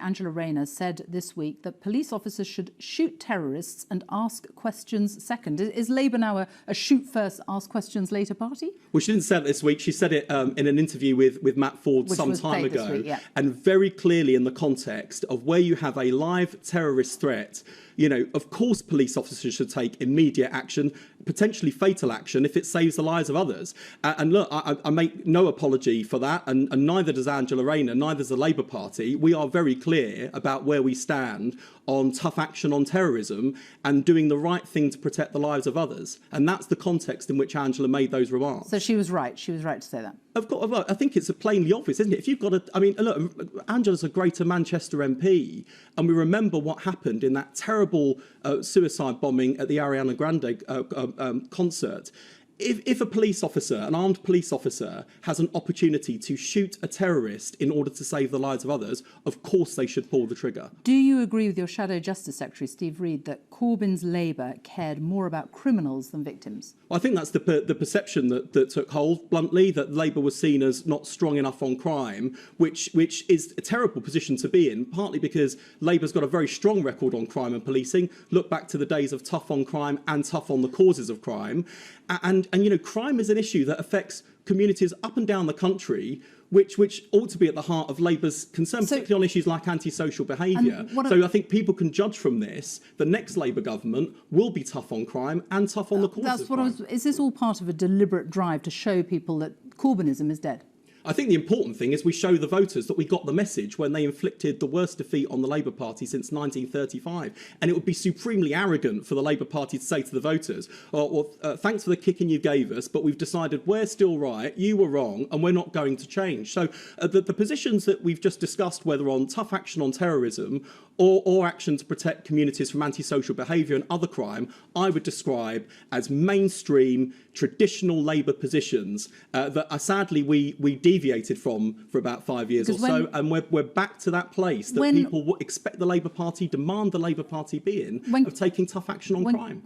Angela Rayner, said this week that police officers should shoot terrorists and ask questions second. Is Labour now a shoot first, ask questions later party? Well, she didn't say it this week. She said it in an interview with Matt Forde some time ago. Week, yeah. And very clearly in the context of where you have a live terrorist threat, you know, of course police officers should take immediate action, potentially fatal action if it saves the lives of others. And look, I make no apology for that, and neither does Angela Rayner, neither does the Labour Party. We are very clear about where we stand on tough action on terrorism and doing the right thing to protect the lives of others. And that's the context in which Angela made those remarks. So she was right. She was right to say that. Of course, I think it's plainly obvious, isn't it? If you've got I mean, look, Angela's a Greater Manchester MP, and we remember what happened in that terrible suicide bombing at the Ariana Grande concert. If a police officer, an armed police officer, has an opportunity to shoot a terrorist in order to save the lives of others, of course they should pull the trigger. Do you agree with your Shadow Justice Secretary, Steve Reed, that Corbyn's Labour cared more about criminals than victims? Well, I think that's the perception that took hold, bluntly, that Labour was seen as not strong enough on crime, which is a terrible position to be in, partly because Labour's got a very strong record on crime and policing. Look back to the days of tough on crime and tough on the causes of crime. And you know, crime is an issue that affects communities up and down the country, which ought to be at the heart of Labour's concern, particularly on issues like antisocial behaviour. So I think people can judge from this the next Labour government will be tough on crime and tough on the causes of crime. Is this all part of a deliberate drive to show people that Corbynism is dead? I think the important thing is we show the voters that we got the message when they inflicted the worst defeat on the Labour Party since 1935. And it would be supremely arrogant for the Labour Party to say to the voters, thanks for the kicking you gave us, but we've decided we're still right, you were wrong, and we're not going to change. So the positions that we've just discussed, whether on tough action on terrorism or action to protect communities from antisocial behaviour and other crime, I would describe as mainstream, traditional Labour positions that sadly we deviated from for about 5 years or so, and we're back to that place that people expect the Labour Party, demand the Labour Party be in, of taking tough action on crime.